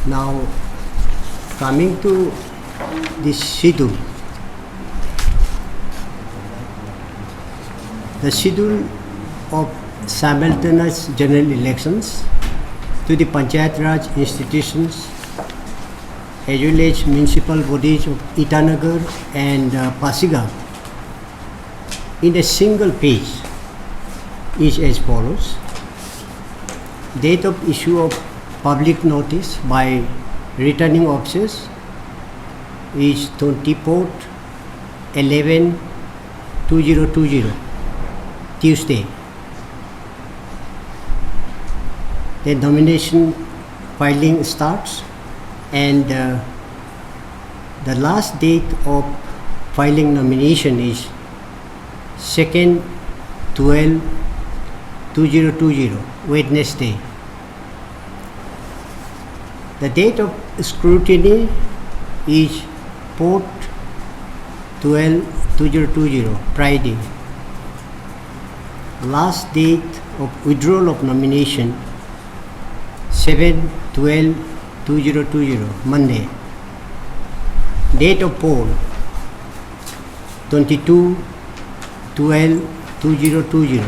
Now, coming to the schedule. The schedule of simultaneous general elections to the Panchayat Raj institutions as well as municipal bodies of Itanagar and Pasigat in a single page is as follows. Date of issue of public notice by returning officers is 24th 11/2020, Tuesday. The nomination filing starts and the last date of filing nomination is 2nd 12/2020, Wednesday. The date of scrutiny is 4th 12/2020, Friday. Last date of withdrawal of nomination 7/12/2020, Monday. Date of poll 22/12/2020,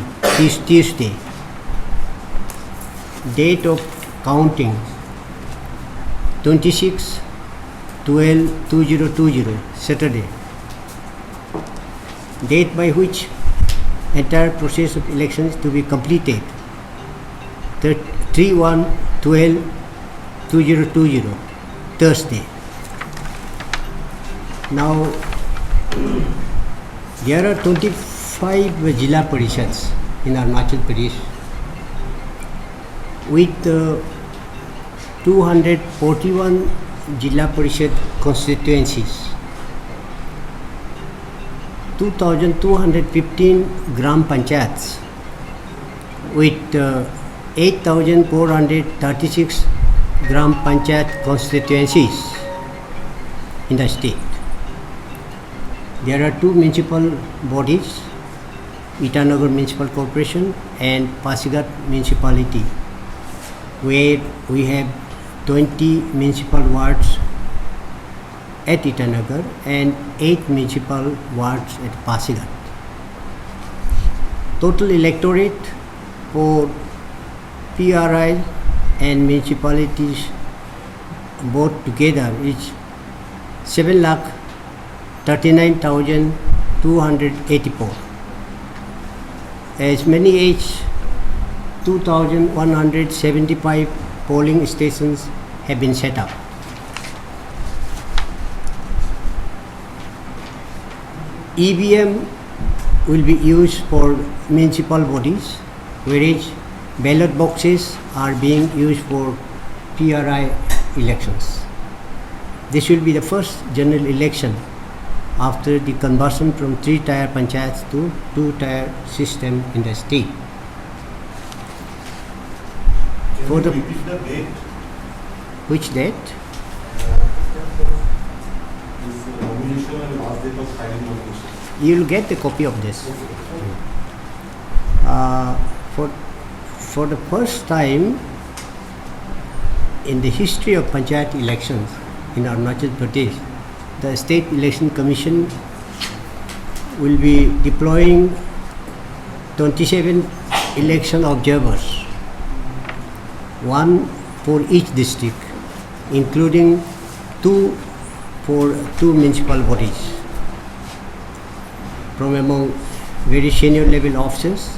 Tuesday. Date of counting 26/12/2020, Saturday. Date by which entire process of elections to be completed 3/1/12/2020, Thursday. Now, there are 25 Jilla Parishads in Arunachal Pradesh with 241 Jilla Parishad constituencies, 2,215 Gram Panchayats with 8,436 Gram Panchayat constituencies in the state. There are two municipal bodies, Itanagar Municipal Corporation and Pasigat Municipality, where we have 20 municipal wards at Itanagar and 8 municipal wards at Pasigat. Total electorate for PRI and municipalities both together is 7,39,284. As many as 2,175 polling stations have been set up. EVM will be used for municipal bodies, whereas ballot boxes are being used for PRI elections. This will be the first general election after the conversion from 3-tier panchayats to 2-tier system in the state. For the date? Which date? This nomination and last date of filing nomination. You will get a copy of this. For the first time in the history of panchayat elections in Arunachal Pradesh, the State Election Commission will be deploying 27 election observers, one for each district, including two for two municipal bodies, from among very senior level officers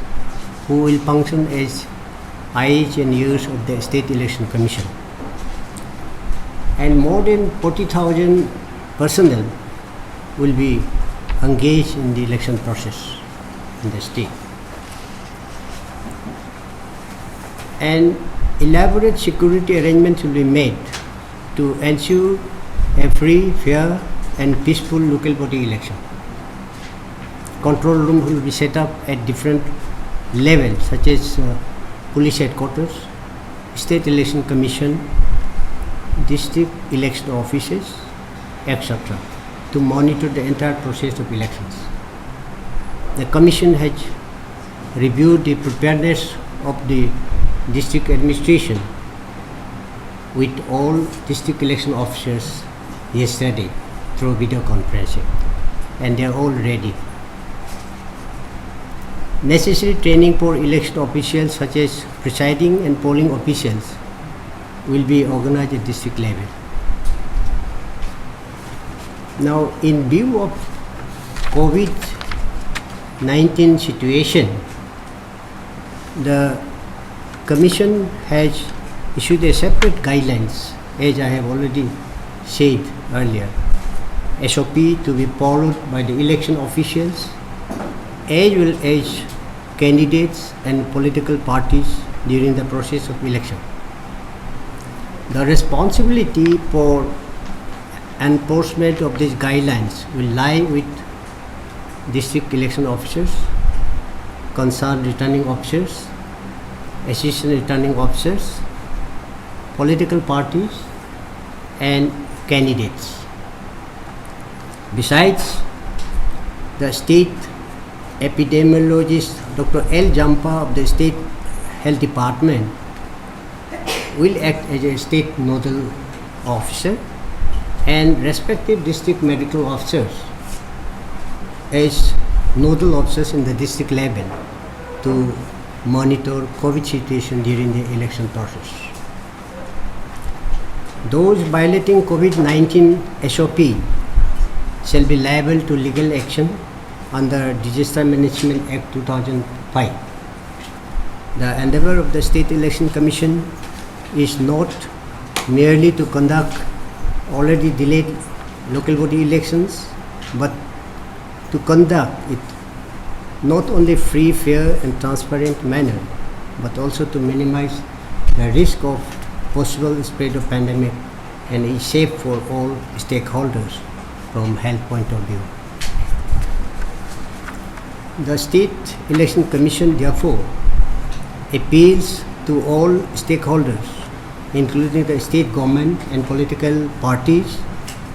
who will function as eyes and ears of the State Election Commission. And more than 40,000 personnel will be engaged in the election process in the state. And elaborate security arrangements will be made to ensure a free, fair and peaceful local body election. Control room will be set up at different levels such as police headquarters, State Election Commission, district election offices, etc. to monitor the entire process of elections. The Commission has reviewed the preparedness of the district administration with all district election officers yesterday through video conferencing, and they are all ready. Necessary training for election officials such as presiding and polling officials will be organized at district level. Now, in view of COVID-19 situation, the Commission has issued a separate guidelines, as I have already said earlier, SOP to be followed by the election officials as well as candidates and political parties during the process of election. The responsibility for enforcement of these guidelines will lie with district election officers, concerned returning officers, assistant returning officers, political parties and candidates. Besides, the state epidemiologist Dr. L. Jampa of the State Health Department will act as a state nodal officer, and respective district medical officers as nodal officers in the district level to monitor COVID situation during the election process. Those violating COVID-19 SOP shall be liable to legal action under Disaster Management Act 2005. The endeavor of the State Election Commission is not merely to conduct already delayed local body elections, but to conduct it not only free, fair and transparent manner, but also to minimize the risk of possible spread of pandemic and is safe for all stakeholders from health point of view. The State Election Commission therefore appeals to all stakeholders, including the state government and political parties,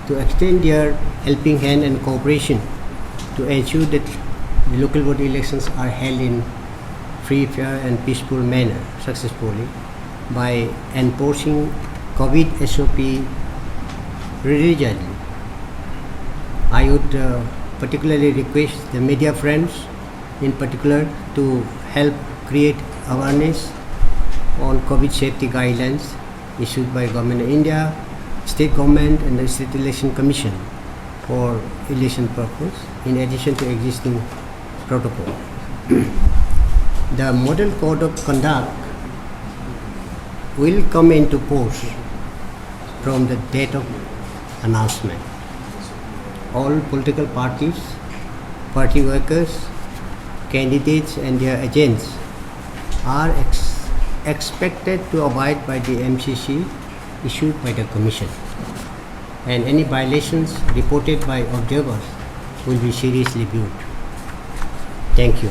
to extend their helping hand and cooperation to ensure that the local body elections are held in free, fair and peaceful manner successfully by enforcing COVID SOP religiously. I would particularly request the media friends in particular to help create awareness on COVID safety guidelines issued by Government of India, State Government and the State Election Commission for election purpose, in addition to existing protocol. The Model Code of Conduct will come into force from the date of announcement. All political parties, party workers, candidates and their agents are expected to abide by the MCC issued by the Commission, and any violations reported by observers will be seriously viewed. Thank you.